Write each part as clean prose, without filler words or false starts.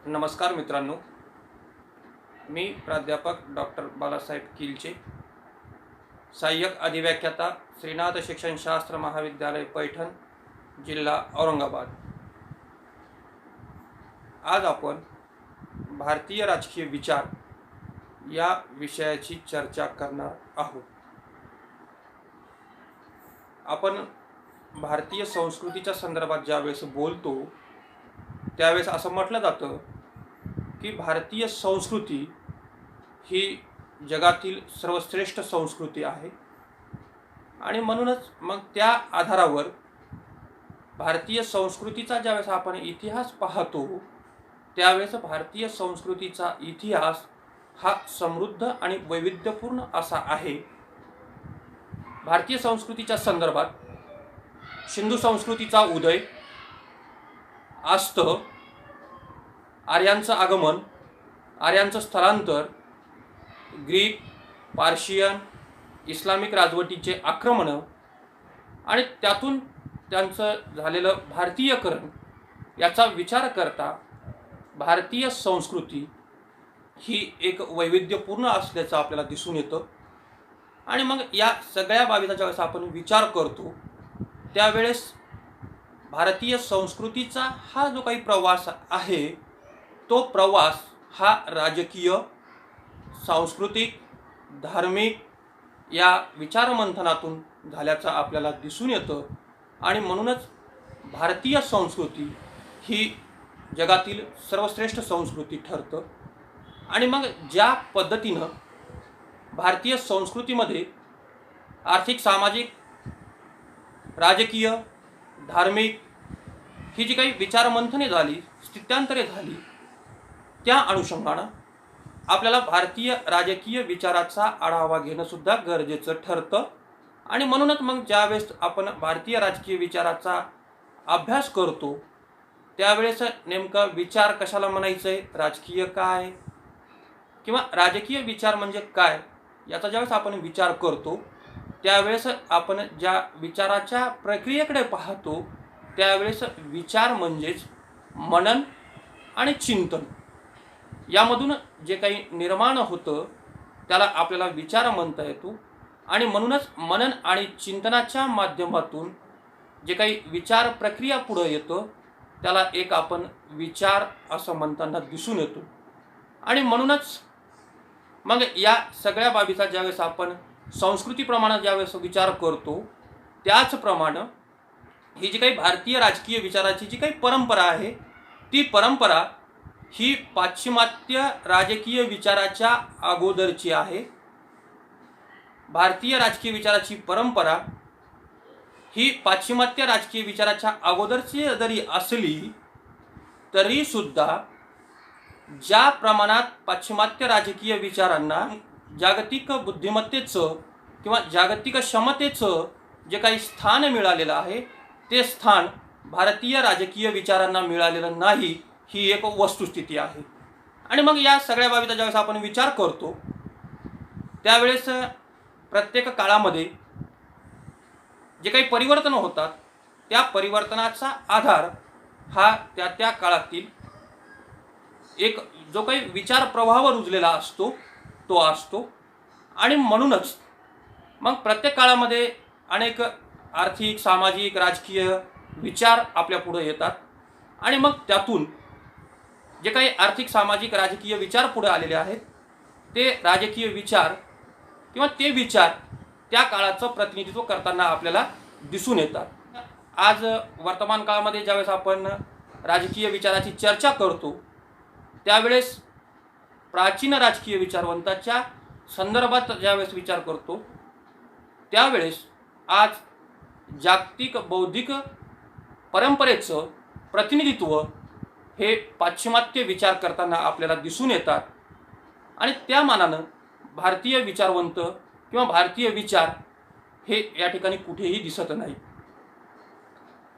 नमस्कार मित्रांनो, मी प्राध्यापक डॉक्टर बालासाहेब किलचे, सहाय्यक अधिव्याख्याता, श्रीनाथ शिक्षणशास्त्र महाविद्यालय पैठण, जिल्हा औरंगाबाद। आज आपण भारतीय राजकीय विचार या विषयाची चर्चा करणार आहोत। आपण भारतीय संस्कृतीच्या संदर्भात ज्यावेळेस बोलतो त्यावेळेस असं म्हटलं जातं की भारतीय संस्कृती ही जगातील सर्वश्रेष्ठ संस्कृती आहे आणि म्हणूनच मग त्या आधारावर भारतीय संस्कृतीचा ज्यावेळेस आपण इतिहास पाहतो त्यावेळेस भारतीय संस्कृतीचा इतिहास हा समृद्ध आणि वैविध्यपूर्ण असा आहे। भारतीय संस्कृतीच्या संदर्भात सिंधू संस्कृतीचा उदय, आस्त, आर्यांचं आगमन, आर्यांचं स्थलांतर, ग्रीक, पार्शियन, इस्लामिक राजवटीचे आक्रमण आणि त्यातून त्यांचं झालेलं भारतीयकरण याचा विचार करता भारतीय संस्कृती ही एक वैविध्यपूर्ण असल्याचं आपल्याला दिसून येतं। आणि मग या सगळ्या बाबीचा ज्यावेळेस आपण विचार करतो त्यावेळेस भारतीय संस्कृतीचा हा जो काही प्रवास आहे तो प्रवास हा राजकीय, सांस्कृतिक, धार्मिक या विचारमंथनातून झाल्याचं आपल्याला दिसून येतं आणि म्हणूनच भारतीय संस्कृती ही जगातील सर्वश्रेष्ठ संस्कृती ठरतं। आणि मग ज्या पद्धतीनं भारतीय संस्कृतीमध्ये आर्थिक, सामाजिक, राजकीय, धार्मिक ही जी काही विचारमंथने झाली, स्थित्यांतरे झाली, त्या अनुषंगानं आपल्याला भारतीय राजकीय विचाराचा आढावा घेणं सुद्धा गरजेचं ठरतं। आणि म्हणूनच मग ज्यावेळेस आपण भारतीय राजकीय विचाराचा अभ्यास करतो त्यावेळेस नेमकं विचार कशाला म्हणायचं आहे, राजकीय काय किंवा राजकीय विचार म्हणजे काय याचा ज्यावेळेस आपण विचार करतो त्यावेळेस आपण ज्या विचाराच्या प्रक्रियेकडे पाहतो त्यावेळेस विचार म्हणजेच मनन आणि चिंतन यामधून जे काही निर्माण होतं त्याला आपल्याला विचार म्हणता येतो। आणि म्हणूनच मनन आणि चिंतनाच्या माध्यमातून जे काही विचार प्रक्रिया पुढे येतं त्याला एक आपण विचार असं म्हणताना दिसून येतो। आणि म्हणूनच मग या सगळ्या बाबीचा ज्यावेळेस आपण संस्कृतीप्रमाणे ज्यावेळेस विचार करतो त्याचप्रमाणे ही जी काही भारतीय राजकीय विचाराची जी काही परंपरा आहे ती परंपरा ही पाश्चिमात्य राजकीय विचाराच्या अगोदरची आहे। भारतीय राजकीय विचाराची परंपरा ही पाश्चिमात्य राजकीय विचाराच्या अगोदरची जरी असली तरी सुद्धा ज्या प्रमाणात पाश्चिमात्य राजकीय विचारांना जागतिक बुद्धिमत्तेचं किंवा जागतिक क्षमतेचं जे काही स्थान मिळालेलं आहे ते स्थान भारतीय राजकीय विचारांना मिळालेलं नाही, ही एक वस्तुस्थिती आहे। आणि मग या सगळ्या बाबीचा ज्यावेळेस आपण विचार करतो त्यावेळेस प्रत्येक काळामध्ये जे काही परिवर्तन होतात त्या परिवर्तनाचा आधार हा त्या त्या काळातील एक जो काही विचार प्रवाहावर रुजलेला असतो तो असतो। आणि म्हणूनच मग प्रत्येक काळामध्ये अनेक आर्थिक, सामाजिक, राजकीय विचार आपल्या पुढे येतात आणि मग त्यातून जे काही आर्थिक, सामाजिक, राजकीय विचार पुढे आलेले आहेत ते राजकीय विचार किंवा ते विचार त्या काळाचं प्रतिनिधित्व करताना आपल्याला दिसून येतात। आज वर्तमान काळामध्ये ज्यावेळेस आपण राजकीय विचाराची चर्चा करतो त्यावेळेस प्राचीन राजकीय विचारवंताच्या संदर्भात ज्यावेळेस विचार करतो त्यावेळेस आज जागतिक बौद्धिक परंपरेचं प्रतिनिधित्व हे पाश्चिमात्य विचार करताना आपल्याला दिसून येतात। आणि त्या मानानं भारतीय विचारवंत किंवा भारतीय विचार हे या ठिकाणी कुठेही दिसत नाही।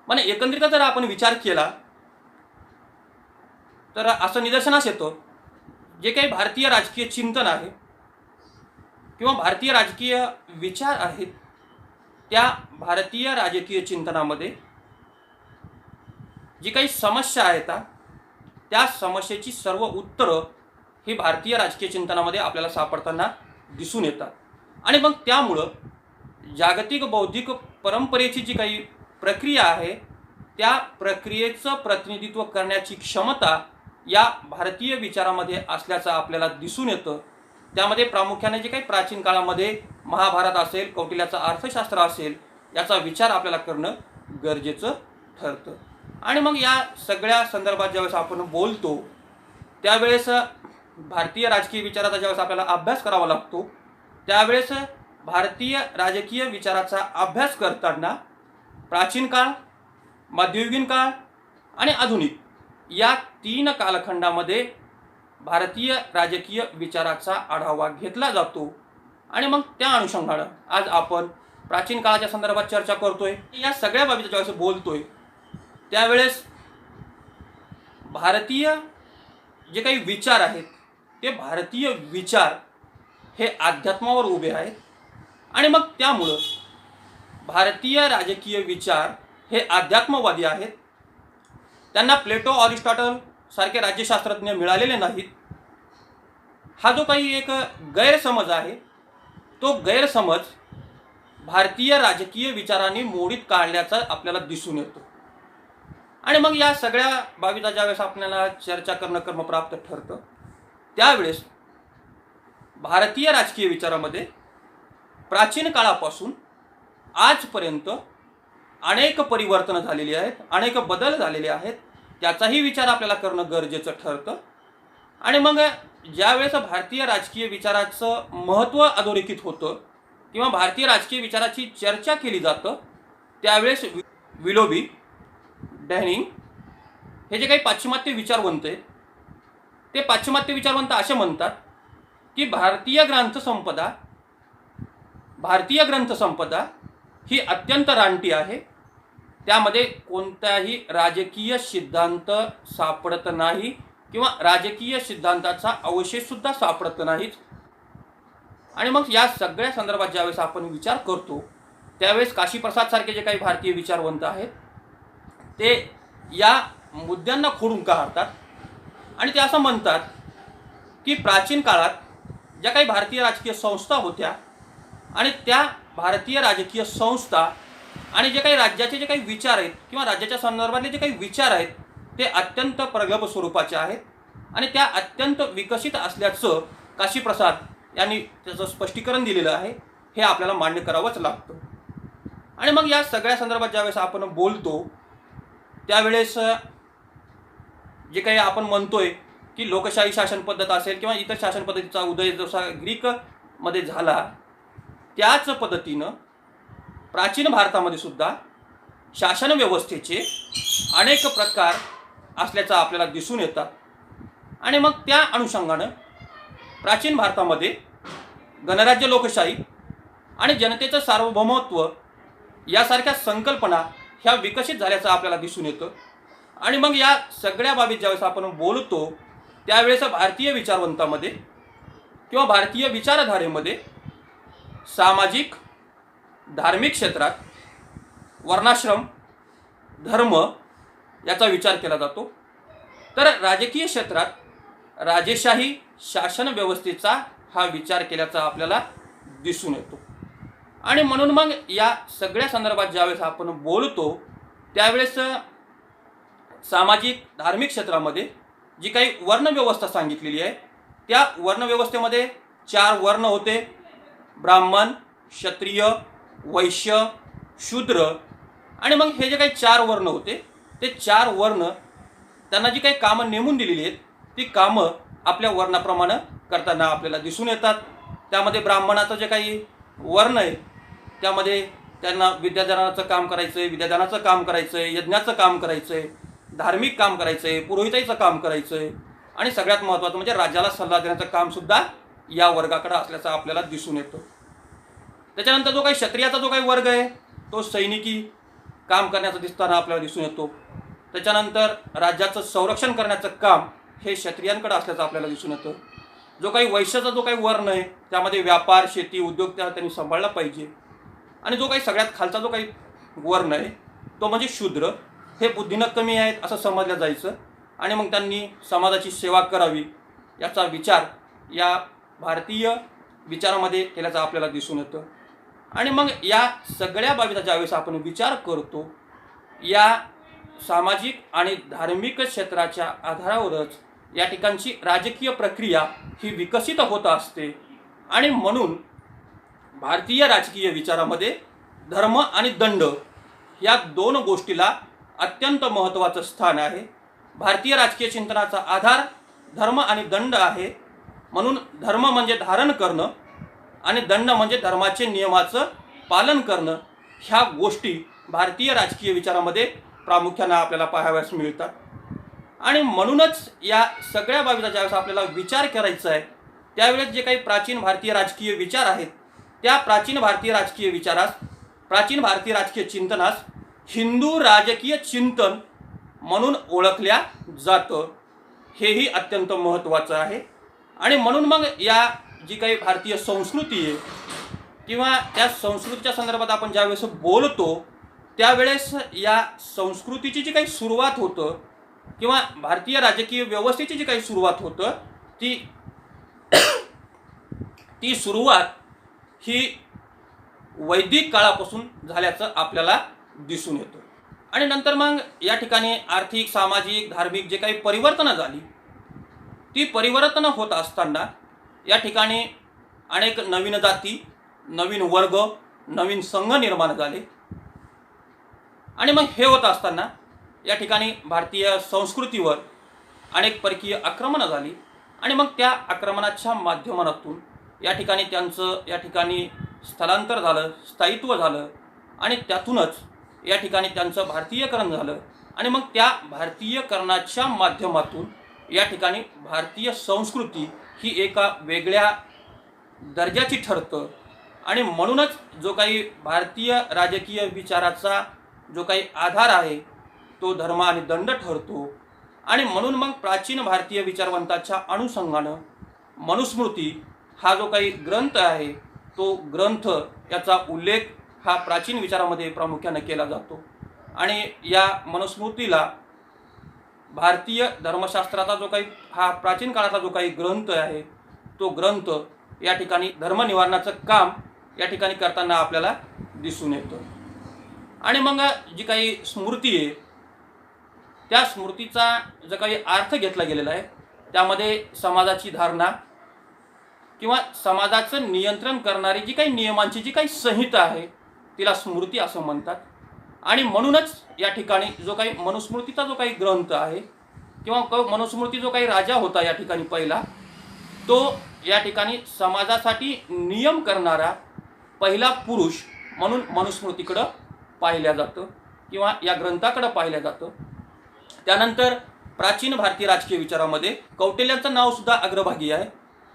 म्हणजे एकंदरीत जर आपण विचार केला तर असं निदर्शनास येतं जे काही भारतीय राजकीय चिंतन आहे किंवा भारतीय राजकीय विचार आहेत त्या भारतीय राजकीय चिंतनामध्ये जी काही समस्या आहेत त्या समस्येची सर्व उत्तरं ही भारतीय राजकीय चिंतनामध्ये आपल्याला सापडताना दिसून येतात. आणि मग त्यामुळं जागतिक बौद्धिक परंपरेची जी काही प्रक्रिया आहे त्या प्रक्रियेचं प्रतिनिधित्व करण्याची क्षमता या भारतीय विचारामध्ये असल्याचं आपल्याला दिसून येतं. त्यामध्ये प्रामुख्याने जे काही प्राचीन काळामध्ये महाभारत असेल, कौटिल्याचं अर्थशास्त्र असेल, याचा विचार आपल्याला करणं गरजेचं ठरतं. आणि मग या सगळ्या संदर्भात ज्यावेळेस आपण बोलतो त्यावेळेस भारतीय राजकीय विचाराचा ज्यावेळेस आपल्याला अभ्यास करावा लागतो त्यावेळेस भारतीय राजकीय विचाराचा अभ्यास करताना प्राचीन काळ, मध्ययुगीन काळ आणि आधुनिक या 3 कालखंडामध्ये भारतीय राजकीय विचाराचा आढावा घेतला जातो. आणि मग त्या अनुषंगानं आज आपण प्राचीन काळाच्या संदर्भात चर्चा करतोय. या सगळ्या बाबीचा ज्यावेळेस बोलतोय त्यावेळेस भारतीय जे काही विचार आहेत ते भारतीय विचार हे अध्यात्मावर उभे आहेत. आणि मग त्यामुळं भारतीय राजकीय विचार हे अध्यात्मवादी आहेत. त्यांना प्लेटो, अरिस्टॉटल सारखे राज्यशास्त्रज्ञ मिळालेले नाहीत. हा जो काही एक गैरसमज आहे तो गैरसमज भारतीय राजकीय विचारांनी मोडीत काढल्याचा आपल्याला दिसून येतो. आणि मग या सगळ्या बाबीचा ज्यावेळेस आपल्याला चर्चा करणं कर्मप्राप्त ठरतं त्यावेळेस भारतीय राजकीय विचारामध्ये प्राचीन काळापासून आजपर्यंत अनेक परिवर्तनं झालेली आहेत, अनेक बदल झालेले आहेत. त्याचाही विचार आपल्याला करणं गरजेचं ठरतं. आणि मग ज्यावेळेस भारतीय राजकीय विचाराचं महत्त्व अधोरेखित होतं किंवा भारतीय राजकीय विचाराची चर्चा केली जातं त्यावेळेस विलोबी, डॅनिंग हे जे काही पाश्चिमात्य विचारवंत आहेत ते पाश्चिमात्य विचारवंत असे म्हणतात की भारतीय ग्रंथसंपदा ही अत्यंत रानटी आहे. त्यामध्ये कोणताही राजकीय सिद्धांत सापडत नाही किंवा राजकीय सिद्धांताचा अवशेषसुद्धा सापडत नाहीत. आणि मग या सगळ्या संदर्भात ज्यावेळेस आपण विचार करतो त्यावेळेस काशीप्रसाद सारखे जे काही भारतीय विचारवंत आहेत ते या मुद्द्यांना खोडून काढतात. आणि ते असं म्हणतात की प्राचीन काळात ज्या काही भारतीय राजकीय संस्था होत्या आणि त्या भारतीय राजकीय संस्था आणि जे काही राज्याचे जे काही विचार आहेत किंवा राज्याच्या संदर्भातले जे काही विचार आहेत ते अत्यंत प्रगल्भ स्वरूपाचे आहेत आणि त्या अत्यंत विकसित असल्याचं काशीप्रसाद यांनी त्याचं स्पष्टीकरण दिलेलं आहे. हे आपल्याला मान्य करावंच लागतं. आणि मग या सगळ्या संदर्भात ज्यावेळेस आपण बोलतो त्यावेळेस जे काही आपण म्हणतोय की लोकशाही शासन पद्धत असेल किंवा इतर शासन पद्धतीचा उदय जसा ग्रीकमध्ये झाला त्याच पद्धतीनं प्राचीन भारतामध्ये सुद्धा शासन व्यवस्थेचे अनेक प्रकार असल्याचं आपल्याला दिसून येतात. आणि मग त्या अनुषंगानं प्राचीन भारतामध्ये गणराज्य, लोकशाही आणि जनतेचं सार्वभौमत्व यासारख्या संकल्पना ह्या विकसित झाल्याचं आपल्याला दिसून येतं. आणि मग या सगळ्या बाबीत ज्यावेळेस आपण बोलतो त्यावेळेस भारतीय विचारवंतामध्ये किंवा भारतीय विचारधारेमध्ये सामाजिक, धार्मिक क्षेत्रात वर्णाश्रम, धर्म याचा विचार केला जातो. तर राजकीय क्षेत्रात राजेशाही शासन व्यवस्थेचा हा विचार केल्याचा आपल्याला दिसून येतो. आणि म्हणून मग या सगळ्या संदर्भात ज्यावेळेस आपण बोलतो त्यावेळेस सामाजिक, धार्मिक क्षेत्रामध्ये जी काही वर्णव्यवस्था सांगितलेली आहे त्या वर्णव्यवस्थेमध्ये 4 वर्ण होते: ब्राह्मण, क्षत्रिय, वैश्य, शूद्र. आणि मग हे जे काही 4 वर्ण होते ते 4 वर्ण त्यांना जी काही कामं नेमून दिलेली आहेत ती कामं आपल्या वर्णाप्रमाणे करताना आपल्याला दिसून येतात. त्यामध्ये ब्राह्मणाचं जे काही वर्ण आहे त्यामध्ये त्यांना विद्यादानाचं काम करायचं आहे, विद्यादानाचं काम करायचं आहे, यज्ञाचं काम करायचं आहे, धार्मिक काम करायचं आहे, पुरोहिताचं काम करायचं आहे आणि सगळ्यात महत्त्वाचं म्हणजे राज्याला सल्ला देण्याचं कामसुद्धा या वर्गाकडे असल्याचं आपल्याला दिसून येतं. त्याच्यानंतर जो काही क्षत्रियाचा जो काही वर्ग आहे तो सैनिकी काम करण्याचं दिसताना आपल्याला दिसून येतो. त्याच्यानंतर राज्याचं संरक्षण करण्याचं काम हे क्षत्रियांकडे असल्याचं आपल्याला दिसून येतं. जो काही वैश्याचा जो काही वर्ण आहे त्यामध्ये व्यापार, शेती, उद्योग त्यांनी सांभाळला पाहिजे. आणि जो काही सगळ्यात खालचा जो काही वर्ण आहे तो म्हणजे शूद्र, हे बुद्धीनं कमी आहेत असं समजलं जायचं आणि मग त्यांनी समाजाची सेवा करावी याचा विचार या भारतीय विचारामध्ये केल्याचं आपल्याला दिसून येतं. आणि मग या सगळ्या बाबीचा ज्यावेळेस आपण विचार करतो, या सामाजिक आणि धार्मिक क्षेत्राच्या आधारावरच या ठिकाणची राजकीय प्रक्रिया ही विकसित होत असते. आणि म्हणून भारतीय राजकीय विचारामध्ये धर्म आणि दंड या दोन गोष्टीला अत्यंत महत्त्वाचं स्थान आहे. भारतीय राजकीय चिंतनाचा आधार धर्म आणि दंड आहे. म्हणून धर्म म्हणजे धारण करणं आणि दंड म्हणजे धर्माचे नियमाचं पालन करणं. ह्या गोष्टी भारतीय राजकीय विचारामध्ये प्रामुख्याने आपल्याला पाहाव्यास मिळतात. आणि म्हणूनच या सगळ्या बाबीचा ज्यावेळेस आपल्याला विचार करायचा आहे, त्यावेळेस जे काही प्राचीन भारतीय राजकीय विचार आहेत, त्या प्राचीन भारतीय राजकीय विचारास, प्राचीन भारतीय राजकीय चिंतनास हिंदू राजकीय चिंतन म्हणून ओळखल्या जातं. हेही अत्यंत महत्त्वाचं आहे. आणि म्हणून मग या जी काही भारतीय संस्कृती आहे किंवा त्या संस्कृतीच्या संदर्भात आपण ज्यावेळेस बोलतो, त्यावेळेस या संस्कृतीची जी काही सुरुवात होतं किंवा भारतीय राजकीय व्यवस्थेची जी काही सुरुवात होतं, ती सुरुवात ही वैदिक काळापासून झाल्याचं आपल्याला दिसून येतं. आणि नंतर मग या ठिकाणी आर्थिक, सामाजिक, धार्मिक जे काही परिवर्तनं झाली, ती परिवर्तनं होत असताना या ठिकाणी अनेक नवीन जाती, नवीन वर्ग, नवीन संघ निर्माण झाले. आणि मग हे होत असताना या ठिकाणी भारतीय संस्कृतीवर अनेक परकीय आक्रमणं झाली. आणि मग त्या आक्रमणाच्या माध्यमातून या ठिकाणी त्यांचं या ठिकाणी स्थलांतर झालं, स्थायित्व झालं. आणि त्यातूनच या ठिकाणी त्यांचं भारतीयकरण झालं. आणि मग त्या भारतीयकरणाच्या माध्यमातून या ठिकाणी भारतीय संस्कृती ही एका वेगळ्या दर्जाची ठरतं. आणि म्हणूनच जो काही भारतीय राजकीय विचाराचा जो काही आधार आहे तो धर्म आणि दंड ठरतो. आणि म्हणून मग प्राचीन भारतीय विचारवंताच्या अनुषंगानं मनुस्मृती हा जो काही ग्रंथ आहे, तो ग्रंथ याचा उल्लेख हा प्राचीन विचारामध्ये प्रामुख्याने केला जातो. आणि या मनुस्मृतीला भारतीय धर्मशास्त्राचा जो काही हा प्राचीन काळातला जो काही ग्रंथ आहे, तो ग्रंथ या ठिकाणी धर्मनिवारणाचं काम या ठिकाणी करताना आपल्याला दिसून येतं. आणि मग जी काही स्मृती आहे, त्या स्मृतीचा जो काही अर्थ घेतला गेलेला आहे, त्यामध्ये समाजाची धारणा किंवा समाजाचं नियंत्रण करणारी जी काही नियमांची जी काही संहिता आहे, तिला स्मृती असं म्हणतात. आणि म्हणूनच या ठिकाणी जो काही मनुस्मृतीचा जो काही ग्रंथ आहे किंवा मनुस्मृती जो काही राजा होता या ठिकाणी पहिला, तो या ठिकाणी समाजासाठी नियम करणारा पहिला पुरुष म्हणून मनुस्मृतीकडं पाहिल्या जातं किंवा या ग्रंथाकडं पाहिल्या जातं. त्यानंतर प्राचीन भारतीय राजकीय विचारामध्ये कौटिल्यांचं नावसुद्धा अग्रभागी आहे.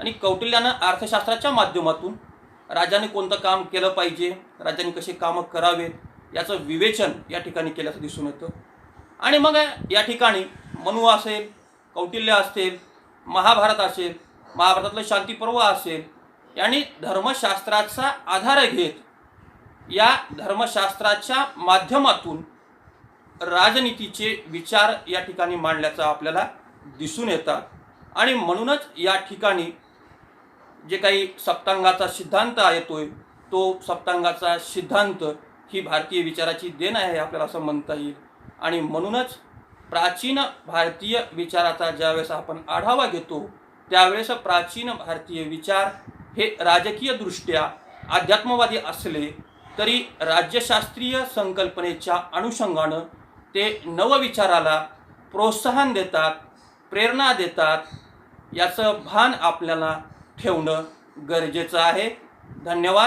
आणि कौटिल्यानं अर्थशास्त्राच्या माध्यमातून राजाने कोणतं काम केलं पाहिजे, राजाने कसे कामं करावेत याचं विवेचन या ठिकाणी केल्याचं दिसून येतं. आणि मग या ठिकाणी मनु असेल, कौटिल्य असेल, महाभारत असेल, महाभारतातलं शांतीपर्व असेल, यांनी धर्मशास्त्राचा आधार घेत या धर्मशास्त्राच्या माध्यमातून राजनीतीचे विचार या ठिकाणी मांडल्याचं आपल्याला दिसून येतात. आणि म्हणूनच या ठिकाणी जे काही सप्तांगाचा सिद्धांत येतोय, तो सप्तांगाचा सिद्धांत ही भारतीय विचाराची देण आहे आपल्याला असं म्हणता येईल. आणि म्हणूनच प्राचीन भारतीय विचाराचा ज्यावेळेस आपण आढावा घेतो, त्यावेळेस प्राचीन भारतीय विचार हे राजकीयदृष्ट्या अध्यात्मवादी असले तरी राज्यशास्त्रीय संकल्पनेच्या अनुषंगानं ते नवविचाराला प्रोत्साहन देतात, प्रेरणा देतात. याचं भान आपल्याला ठेवणं गरजेचं आहे. धन्यवाद.